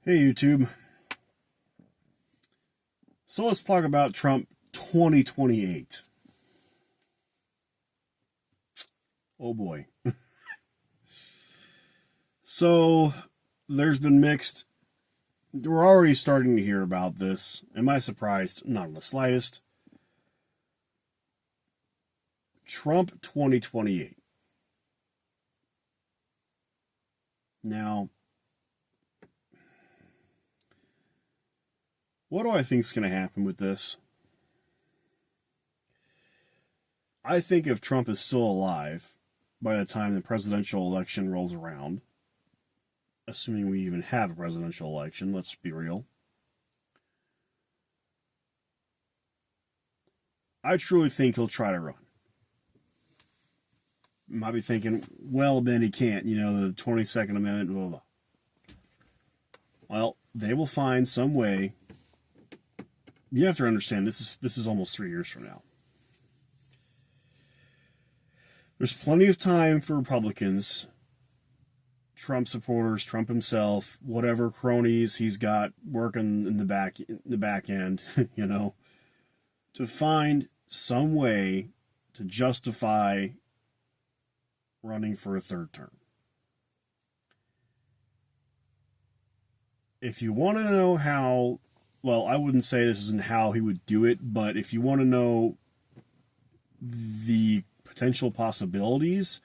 Hey YouTube. So let's talk about Trump 2028. Oh boy. So there's been mixed. We're already starting to hear about this. Am I surprised? Not in the slightest. Trump 2028. Now, what do I think is going to happen with this? I think if Trump is still alive by the time the presidential election rolls around, assuming we even have a presidential election, let's be real, I truly think he'll try to run. You might be thinking, well, Ben, he can't, the 22nd Amendment, blah, blah, blah. Well, they will find some way. You have to understand, this is almost 3 years from now. There's plenty of time for Republicans, Trump supporters, Trump himself, whatever cronies he's got working in the back end, to find some way to justify running for a third term. If you want to know how, well, I wouldn't say this isn't how he would do it, but if you want to know the potential possibilities,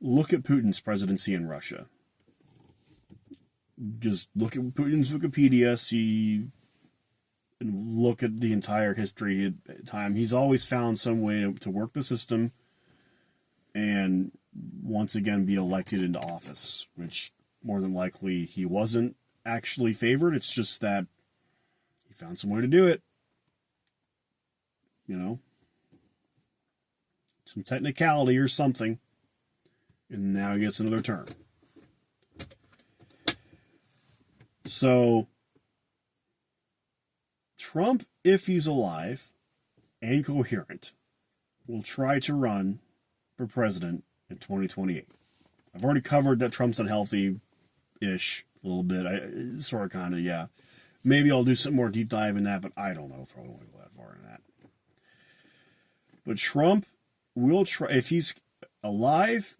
look at Putin's presidency in Russia. Just look at Putin's Wikipedia, see, and look at the entire history at time. He's always found some way to work the system and once again be elected into office, which more than likely he wasn't actually favored. It's just that he found some way to do it. Some technicality or something. And now he gets another term. So, Trump, if he's alive and coherent, will try to run for president in 2028. I've already covered that Trump's unhealthy-ish a little bit. Sort of, kind of, yeah. Maybe I'll do some more deep dive in that, but I don't know if I want to go that far in that. But Trump will try, if he's alive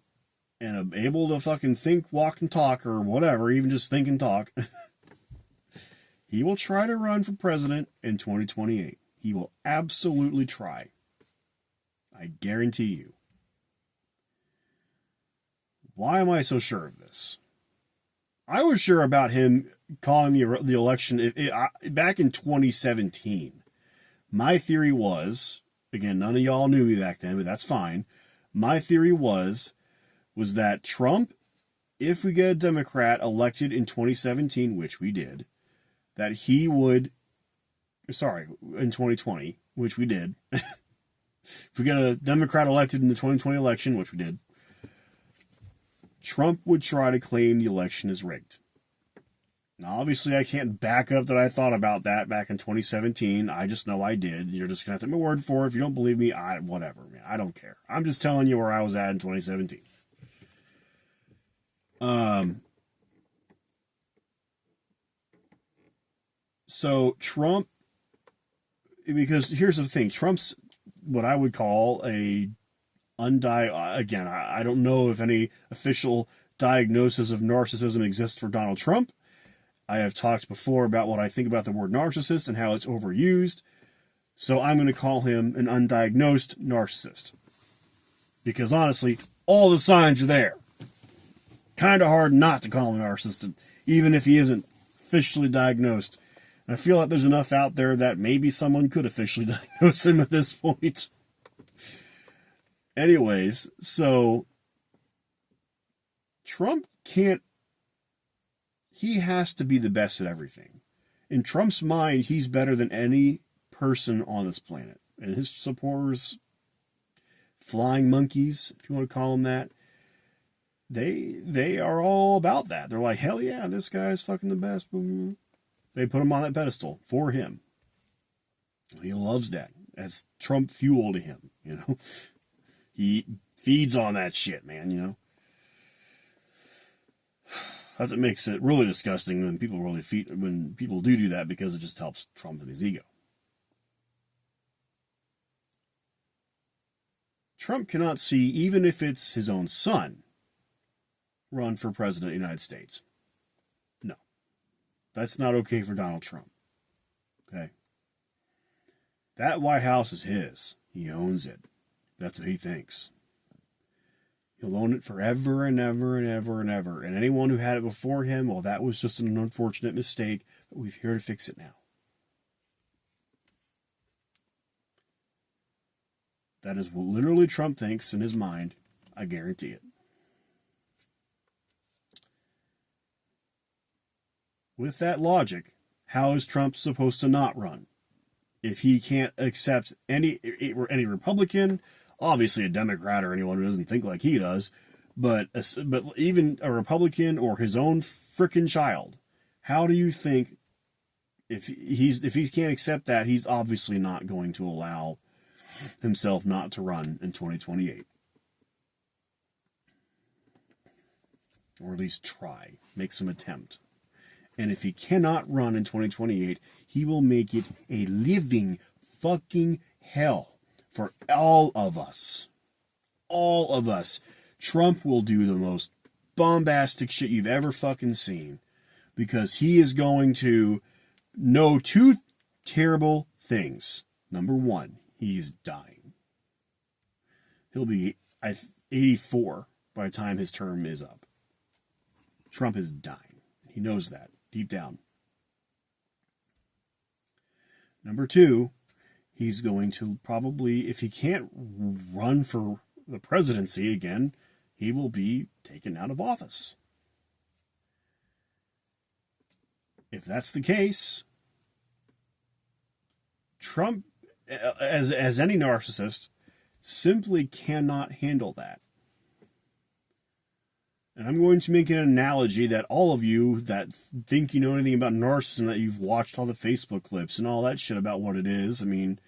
and able to fucking think, walk, and talk, or whatever, even just think and talk, he will try to run for president in 2028. He will absolutely try. I guarantee you. Why am I so sure of this? I was sure about him calling the election back in 2017. My theory was, again, none of y'all knew me back then, but that's fine. My theory was that Trump, if we get a Democrat elected in 2017, which we did, that he would, in 2020, which we did. If we get a Democrat elected in the 2020 election, which we did, Trump would try to claim the election as rigged. Now, obviously, I can't back up that I thought about that back in 2017. I just know I did. You're just going to have to take my word for it. If you don't believe me, whatever, man. I don't care. I'm just telling you where I was at in 2017. So Trump, because here's the thing, Trump's what I would call again, I don't know if any official diagnosis of narcissism exists for Donald Trump. I have talked before about what I think about the word narcissist and how it's overused. So I'm going to call him an undiagnosed narcissist. Because honestly, all the signs are there. Kind of hard not to call him a narcissist, even if he isn't officially diagnosed. And I feel like there's enough out there that maybe someone could officially diagnose him at this point. Anyways, so Trump can't, he has to be the best at everything. In Trump's mind, he's better than any person on this planet. And his supporters, flying monkeys, if you want to call them that, they are all about that. They're like, hell yeah, this guy's fucking the best. They put him on that pedestal for him. He loves that. That's Trump fuel to him, He feeds on that shit, man, That's what makes it really disgusting when people do that, because it just helps Trump and his ego. Trump cannot see, even if it's his own son, run for president of the United States. No. That's not okay for Donald Trump. Okay? That White House is his. He owns it. That's what he thinks. He'll own it forever and ever and ever and ever. And anyone who had it before him, well, that was just an unfortunate mistake, but we're here to fix it now. That is what literally Trump thinks in his mind. I guarantee it. With that logic, how is Trump supposed to not run? If he can't accept any Republican, obviously a Democrat or anyone who doesn't think like he does, but even a Republican or his own frickin' child, how do you think, if he can't accept that, he's obviously not going to allow himself not to run in 2028? Or at least try, make some attempt. And if he cannot run in 2028, he will make it a living fucking hell for all of us. All of us. Trump will do the most bombastic shit you've ever fucking seen, because he is going to know two terrible things. Number one, he's dying. He'll be 84 by the time his term is up. Trump is dying. He knows that deep down. Number two, he's going to probably, if he can't run for the presidency again, he will be taken out of office. If that's the case, Trump, as any narcissist, simply cannot handle that. And I'm going to make an analogy that all of you that think you know anything about narcissism, that you've watched all the Facebook clips and all that shit about what it is. I mean,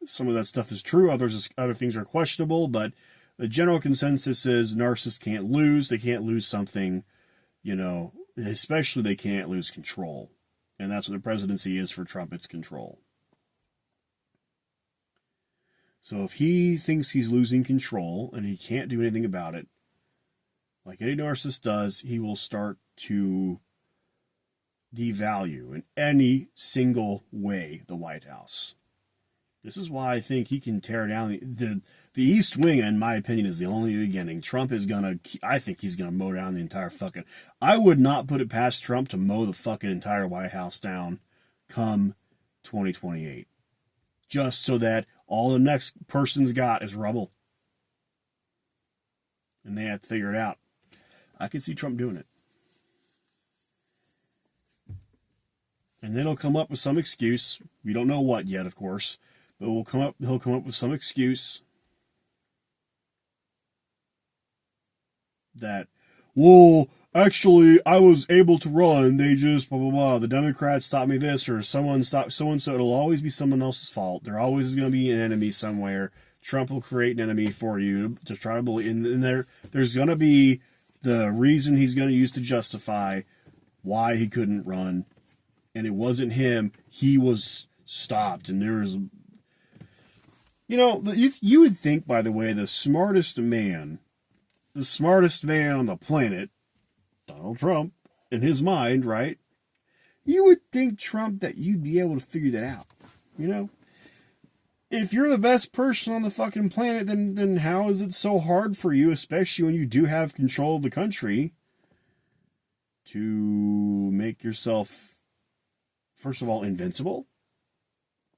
some of that stuff is true, other things are questionable, but the general consensus is narcissists can't lose. They can't lose something, especially they can't lose control. And that's what the presidency is for Trump, it's control. So if he thinks he's losing control and he can't do anything about it, like any narcissist does, he will start to devalue in any single way the White House. This is why I think he can tear down the East Wing, in my opinion, is the only beginning. Trump is I think he's gonna mow down the entire fucking, I would not put it past Trump to mow the fucking entire White House down come 2028. Just so that all the next person's got is rubble. And they have to figure it out. I can see Trump doing it. And then he'll come up with some excuse. We don't know what yet, of course. But he'll come up with some excuse that, well, actually, I was able to run. They just blah, blah, blah. The Democrats stopped me this, or someone stopped so-and-so. It'll always be someone else's fault. There always is going to be an enemy somewhere. Trump will create an enemy for you to try to believe. And there's going to be the reason he's going to use to justify why he couldn't run. And it wasn't him. He was stopped. And there was, you would think, by the way, the smartest man on the planet, Donald Trump, in his mind, right? You would think, Trump, that you'd be able to figure that out. If you're the best person on the fucking planet, then how is it so hard for you, especially when you do have control of the country, to make yourself, first of all, invincible,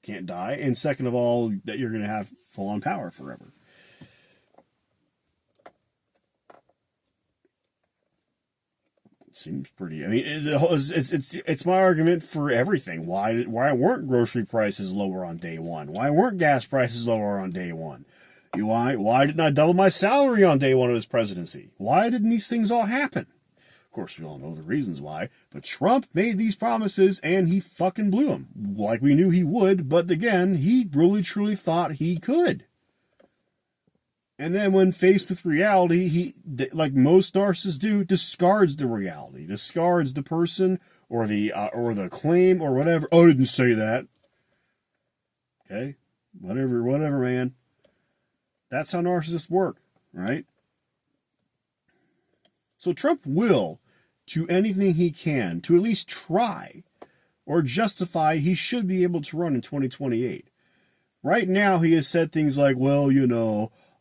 can't die, and second of all, that you're going to have full-on power forever? Seems pretty. I mean, it's my argument for everything. Why weren't grocery prices lower on day one? Why weren't gas prices lower on day one? Why didn't I double my salary on day one of his presidency? Why didn't these things all happen? Of course, we all know the reasons why. But Trump made these promises and he fucking blew them, like we knew he would. But again, he really truly thought he could. And then when faced with reality, he, like most narcissists do, discards the reality, discards the person or the claim or whatever. Oh, I didn't say that. Okay, whatever, man. That's how narcissists work, right? So Trump will do anything he can to at least try or justify he should be able to run in 2028. Right now, he has said things like, well,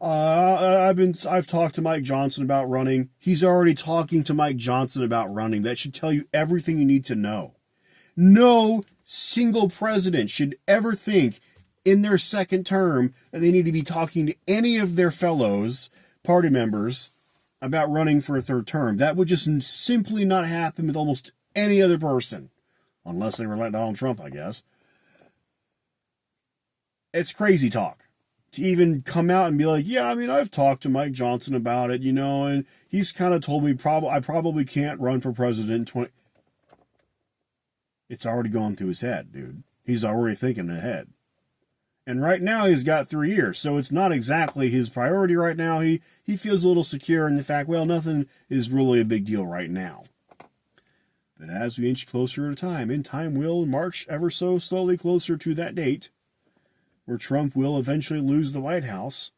I've talked to Mike Johnson about running. He's already talking to Mike Johnson about running. That should tell you everything you need to know. No single president should ever think in their second term that they need to be talking to any of their fellows, party members, about running for a third term. That would just simply not happen with almost any other person. Unless they were like Donald Trump, I guess. It's crazy talk. To even come out and be like, yeah, I mean, I've talked to Mike Johnson about it, and he's kind of told me I probably can't run for president in 20... It's already gone through his head, dude. He's already thinking ahead. And right now he's got 3 years, so it's not exactly his priority right now. He feels a little secure in the fact, well, nothing is really a big deal right now. But as we inch closer to time, and time will march ever so slowly closer to that date, where Trump will eventually lose the White House,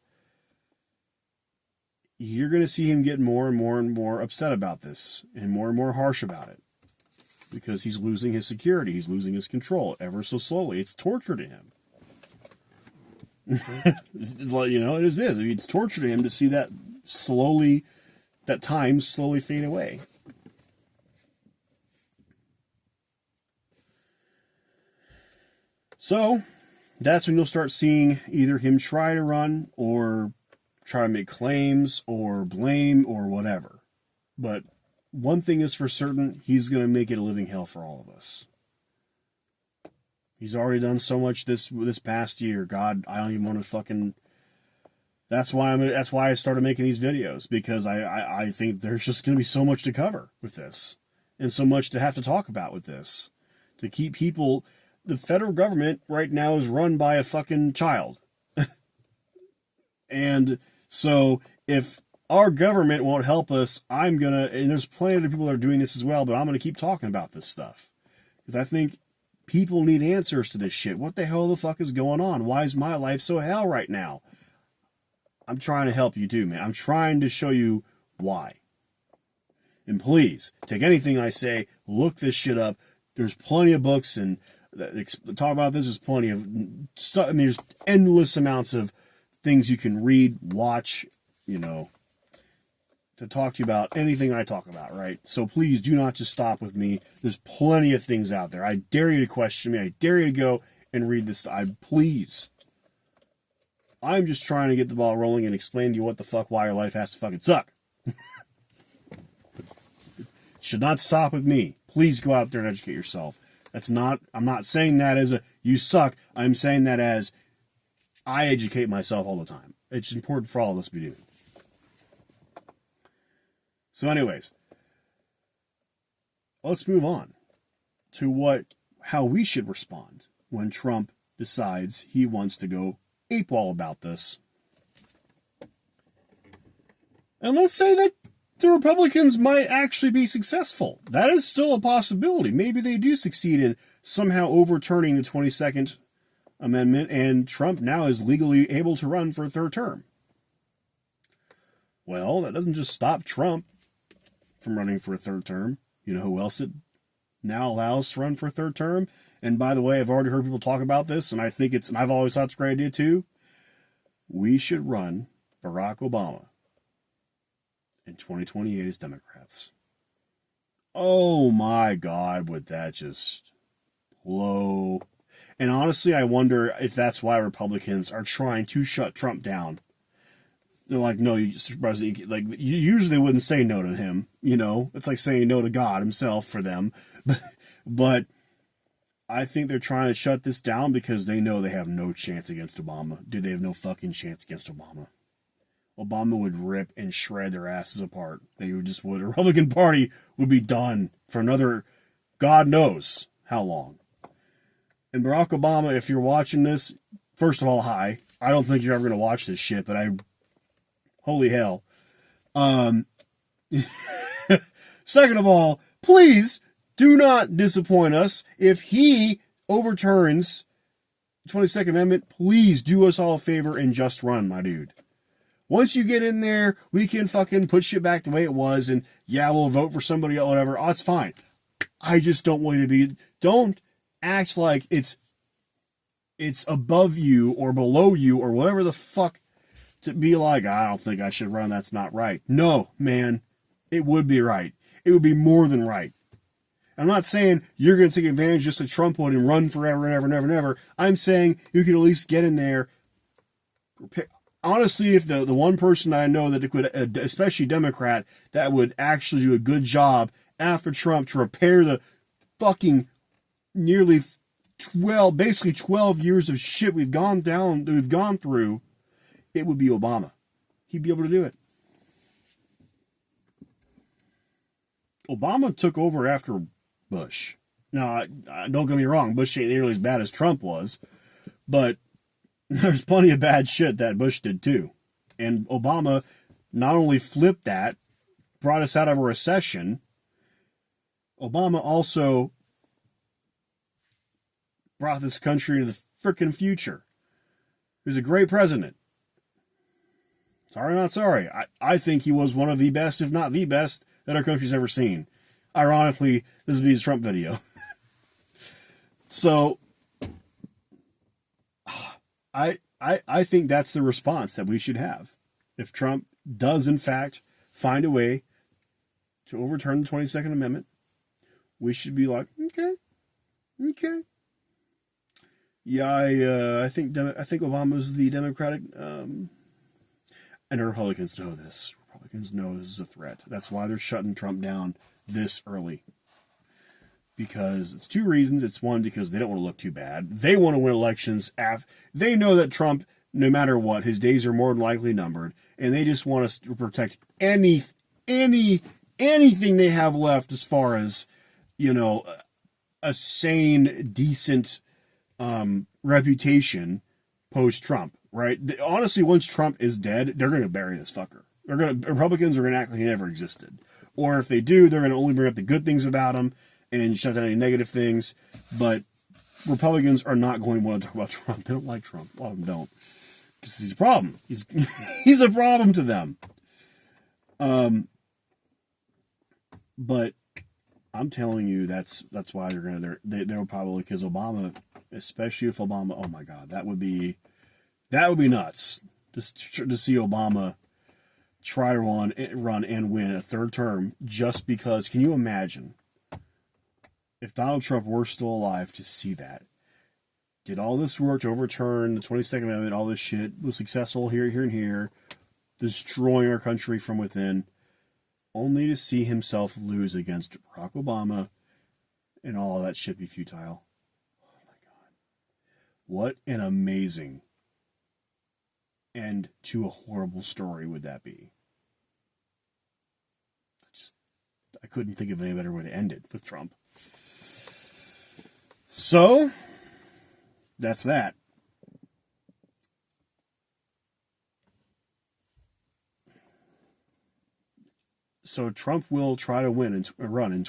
you're going to see him get more and more and more upset about this, and more harsh about it. Because he's losing his security, he's losing his control ever so slowly. It's torture to him. It is. It's torture to him to see that time slowly fade away. So, that's when you'll start seeing either him try to run or try to make claims or blame or whatever. But one thing is for certain, he's going to make it a living hell for all of us. He's already done so much this past year. God, I don't even want to fucking... That's why I started making these videos, because I think there's just going to be so much to cover with this. And so much to have to talk about with this. To keep people... The federal government right now is run by a fucking child. And so if our government won't help us, and there's plenty of people that are doing this as well, but I'm going to keep talking about this stuff. Because I think people need answers to this shit. What the hell the fuck is going on? Why is my life so hell right now? I'm trying to help you too, man. I'm trying to show you why. And please, take anything I say, look this shit up. There's plenty of books and talk about this. There's plenty of stuff. I mean, there's endless amounts of things you can read, watch, to talk to you about anything I talk about, right? So please do not just stop with me. There's plenty of things out there. I dare you to question me. I dare you to go and read this. Please. I'm just trying to get the ball rolling and explain to you why your life has to fucking suck. Should not stop with me. Please go out there and educate yourself. I'm not saying that as you suck. I'm saying that as I educate myself all the time. It's important for all of us to be doing. So anyways, let's move on to how we should respond when Trump decides he wants to go AWOL about this. And let's say that the Republicans might actually be successful. That is still a possibility. Maybe they do succeed in somehow overturning the 22nd Amendment, and Trump now is legally able to run for a third term. Well, that doesn't just stop Trump from running for a third term. You know who else it now allows to run for a third term? And by the way, I've already heard people talk about this, and I've always thought it's a great idea too. We should run Barack Obama in 2028 as Democrats. Oh my God, would that just blow? And honestly, I wonder if that's why Republicans are trying to shut Trump down. They're like, no, you usually wouldn't say no to him. It's like saying no to God himself for them. But I think they're trying to shut this down because they know they have no chance against Obama. Dude, they have no fucking chance against Obama. Obama would rip and shred their asses apart. The Republican Party would be done for another, God knows how long. And Barack Obama, if you're watching this, first of all, hi. I don't think you're ever going to watch this shit, but Holy hell. Second of all, please do not disappoint us. If he overturns the 22nd Amendment, please do us all a favor and just run, my dude. Once you get in there, we can fucking put shit back the way it was, and yeah, we'll vote for somebody else, whatever. Oh, it's fine. I just don't want you to be. Don't act like it's above you or below you or whatever the fuck to be like, I don't think I should run. That's not right. No, man, it would be right. It would be more than right. I'm not saying you're going to take advantage just like Trump would and run forever and ever and ever and ever. I'm saying you can at least get in there. Honestly, if the one person I know that could, especially Democrat, that would actually do a good job after Trump to repair the fucking nearly 12 years of shit we've gone through, it would be Obama. He'd be able to do it. Obama took over after Bush. Now, don't get me wrong, Bush ain't nearly as bad as Trump was, but there's plenty of bad shit that Bush did too. And Obama not only flipped that, brought us out of a recession, Obama also brought this country into the frickin' future. He was a great president. Sorry, not sorry. I think he was one of the best, if not the best, that our country's ever seen. Ironically, this would be his Trump video. So, I think that's the response that we should have. If Trump does, in fact, find a way to overturn the 22nd Amendment, we should be like, okay. Yeah, I think Obama's the Democratic, and Republicans know this. Republicans know this is a threat. That's why they're shutting Trump down this early. Because it's two reasons. It's one, because they don't want to look too bad. They want to win elections. They know that Trump, no matter what, his days are more than likely numbered, and they just want us to protect anything they have left as far as, a sane, decent reputation post-Trump, right? Honestly, once Trump is dead, they're going to bury this fucker. Republicans are going to act like he never existed. Or if they do, they're going to only bring up the good things about him and shut down any negative things. But Republicans are not going to want to talk about Trump. They don't like Trump. A lot of them don't. Because he's a problem. He's a problem to them. But I'm telling you, that's why they'll probably, because Obama, especially if Obama, oh my God, that would be nuts. Just to see Obama try to run and win a third term just because. Can you imagine if Donald Trump were still alive to see that? Did all this work to overturn the 22nd Amendment, all this shit, was successful here, and here, destroying our country from within, only to see himself lose against Barack Obama and all that shit be futile. Oh my God. What an amazing end to a horrible story would that be? I couldn't think of any better way to end it with Trump. So, that's that. So Trump will try to win and run in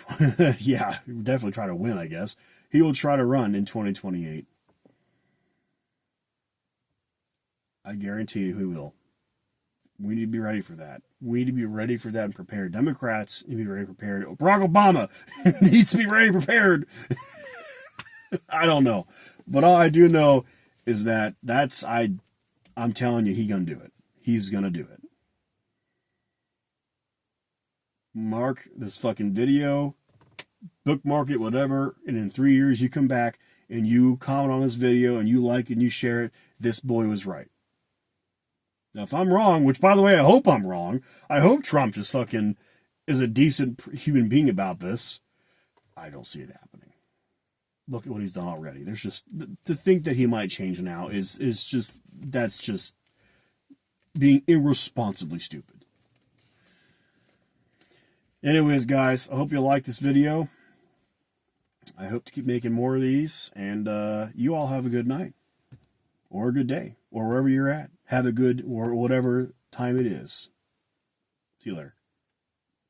yeah, definitely try to win, I guess. He will try to run in 2028. I guarantee you he will. We need to be ready for that. We need to be ready for that and prepared. Democrats need to be ready and prepared. Barack Obama needs to be ready and prepared. I don't know. But all I do know is that I'm telling you, he's going to do it. He's going to do it. Mark this fucking video, bookmark it, whatever, and in 3 years you come back and you comment on this video and you like it and you share it. This boy was right. Now, if I'm wrong, which, by the way, I hope I'm wrong. I hope Trump just fucking is a decent human being about this. I don't see it happening. Look at what he's done already. There's just, to think that he might change now is just, that's just being irresponsibly stupid. Anyways, guys, I hope you like this video. I hope to keep making more of these, and you all have a good night, or a good day, or wherever you're at. Have a good, or whatever time it is. See you later.